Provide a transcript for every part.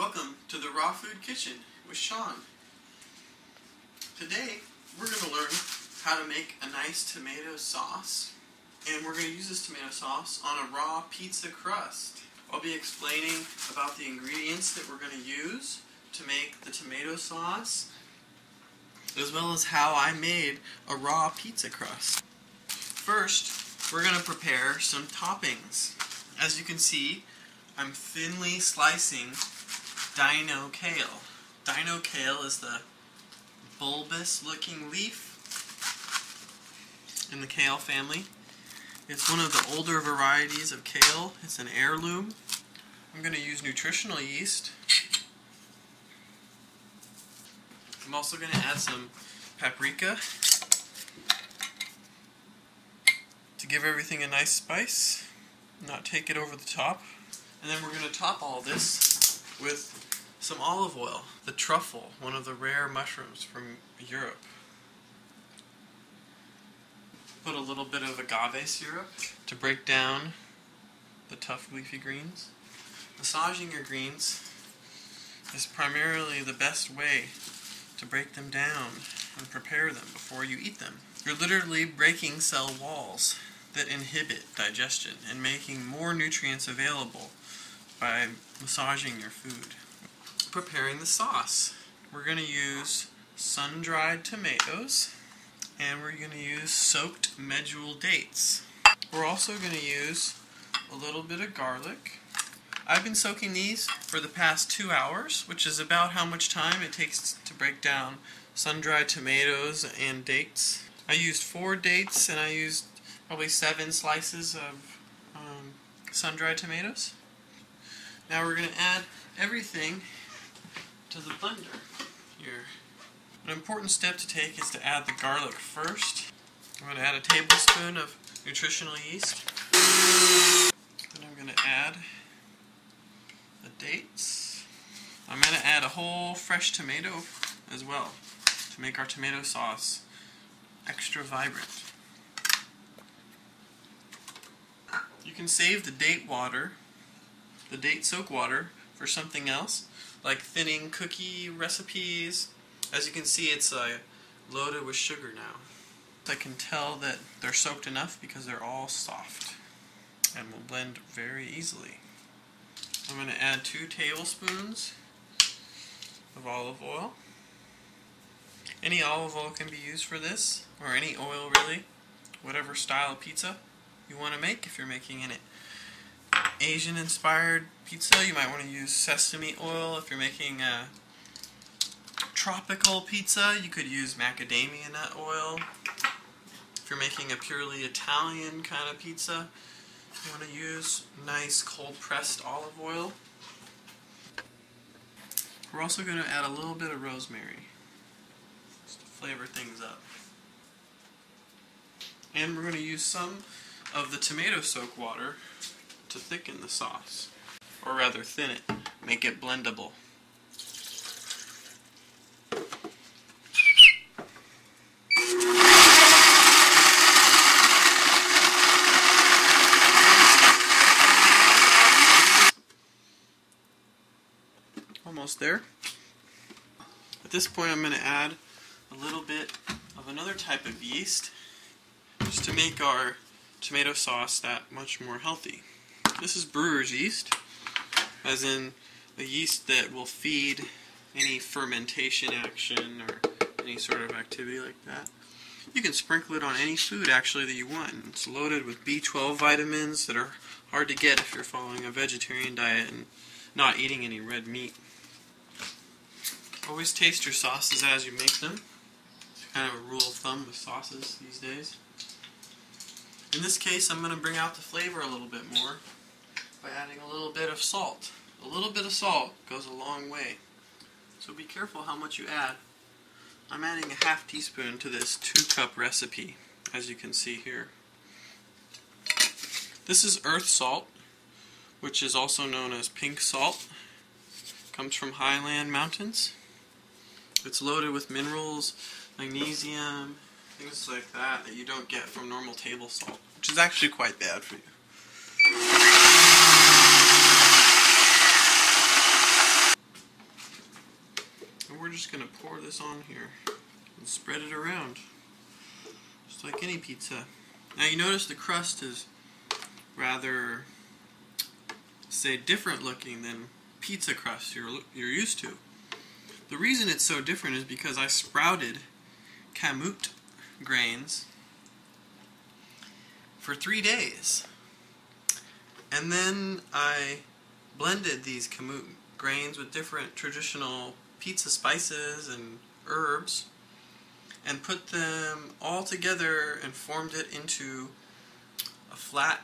Welcome to the Raw Food Kitchen with Sean. Today we're going to learn how to make a nice tomato sauce, and we're going to use this tomato sauce on a raw pizza crust. I'll be explaining about the ingredients that we're going to use to make the tomato sauce, as well as how I made a raw pizza crust. First, we're going to prepare some toppings. As you can see, I'm thinly slicing dino kale. Dino kale is the bulbous looking leaf in the kale family. It's one of the older varieties of kale. It's an heirloom. I'm going to use nutritional yeast. I'm also going to add some paprika to give everything a nice spice, not take it over the top. And then we're going to top all this with some olive oil, the truffle, one of the rare mushrooms from Europe. Put a little bit of agave syrup to break down the tough leafy greens. Massaging your greens is primarily the best way to break them down and prepare them before you eat them. You're literally breaking cell walls that inhibit digestion and making more nutrients available by massaging your food. Preparing the sauce. We're going to use sun-dried tomatoes, and we're going to use soaked medjool dates. We're also going to use a little bit of garlic. I've been soaking these for the past 2 hours, which is about how much time it takes to break down sun-dried tomatoes and dates. I used 4 dates, and I used probably 7 slices of sun-dried tomatoes. Now we're going to add everything to the blender here. An important step to take is to add the garlic first. I'm going to add a tablespoon of nutritional yeast. Then I'm going to add the dates. I'm going to add a whole fresh tomato as well to make our tomato sauce extra vibrant. You can save the date water, the date soak water, for something else, like thinning cookie recipes. As you can see, it's loaded with sugar now. I can tell that they're soaked enough because they're all soft and will blend very easily. I'm going to add 2 tablespoons of olive oil. Any olive oil can be used for this, or any oil really, whatever style of pizza you want to make. If you're making an Asian inspired pizza, you might want to use sesame oil. If you're making a tropical pizza, you could use macadamia nut oil. If you're making a purely Italian kind of pizza, you want to use nice cold pressed olive oil. We're also going to add a little bit of rosemary just to flavor things up. And we're going to use some of the tomato soak water to thicken the sauce, or rather thin it, make it blendable. Almost there. At this point I'm going to add a little bit of another type of yeast just to make our tomato sauce that much more healthy. This is brewer's yeast, as in the yeast that will feed any fermentation action or any sort of activity like that. You can sprinkle it on any food actually that you want. It's loaded with B12 vitamins that are hard to get if you're following a vegetarian diet and not eating any red meat. Always taste your sauces as you make them. It's kind of a rule of thumb with sauces these days. In this case, I'm going to bring out the flavor a little bit more by adding a little bit of salt. A little bit of salt goes a long way. So be careful how much you add. I'm adding a ½ teaspoon to this 2-cup recipe, as you can see here. This is earth salt, which is also known as pink salt. Comes from highland mountains. It's loaded with minerals, magnesium, things like that you don't get from normal table salt, which is actually quite bad for you. we're just going to pour this on here and spread it around, just like any pizza. Now you notice the crust is rather, say, different looking than pizza crust you're used to. The reason it's so different is because I sprouted kamut grains for 3 days. And then I blended these kamut grains with different traditional pizza spices and herbs and put them all together and formed it into a flat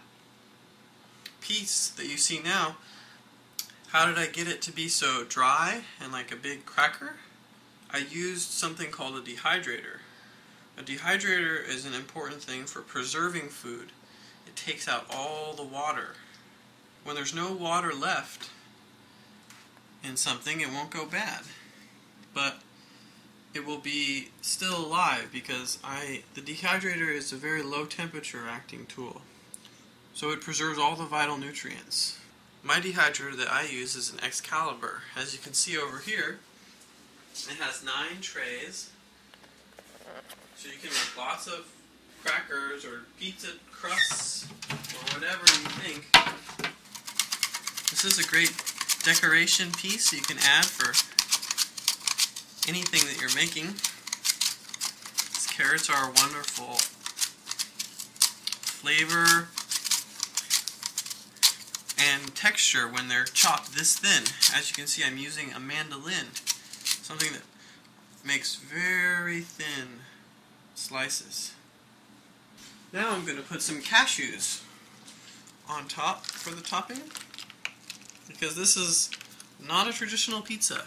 piece that you see now. How did I get it to be so dry and like a big cracker? I used something called a dehydrator. A dehydrator is an important thing for preserving food. It takes out all the water. When there's no water left in something, it won't go bad. But it will be still alive because the dehydrator is a very low temperature acting tool. So it preserves all the vital nutrients. My dehydrator that I use is an Excalibur. As you can see over here, it has 9 trays. So you can make lots of crackers or pizza crusts or whatever you think. This is a great decoration piece you can add for anything that you're making. These carrots are a wonderful flavor and texture when they're chopped this thin. As you can see, I'm using a mandolin, something that makes very thin slices. Now I'm going to put some cashews on top for the topping, because this is not a traditional pizza.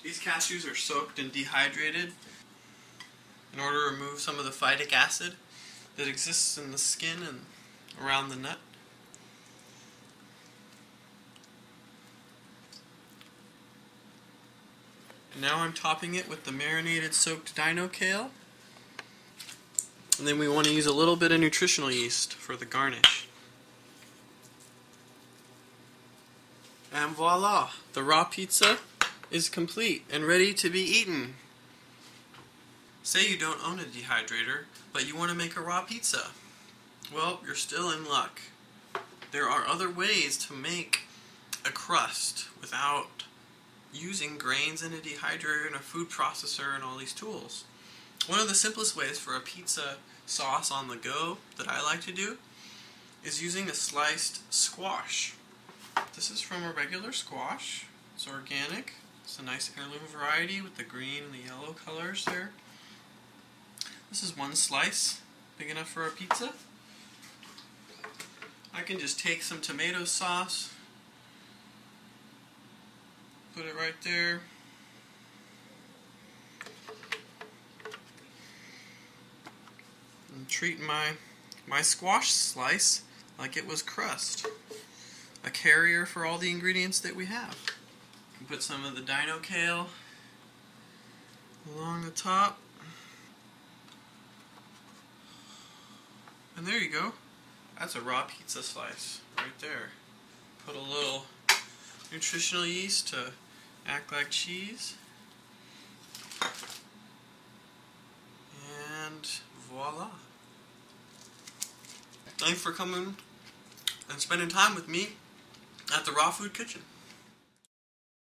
These cashews are soaked and dehydrated in order to remove some of the phytic acid that exists in the skin and around the nut. And now I'm topping it with the marinated soaked dino kale. And then we want to use a little bit of nutritional yeast for the garnish. And voila! The raw pizza is complete and ready to be eaten. Say you don't own a dehydrator, but you want to make a raw pizza. Well, you're still in luck. There are other ways to make a crust without using grains in a dehydrator and a food processor and all these tools. One of the simplest ways for a pizza sauce on the go that I like to do is using a sliced squash. This is from a regular squash. It's organic. It's a nice heirloom variety with the green and the yellow colors there. This is 1 slice, big enough for a pizza. I can just take some tomato sauce, put it right there. And treat my squash slice like it was crust. A carrier for all the ingredients that we have. You can put some of the dino kale along the top. And there you go. That's a raw pizza slice right there. Put a little nutritional yeast to act like cheese. And voila. Thanks for coming and spending time with me at the Raw Food Kitchen.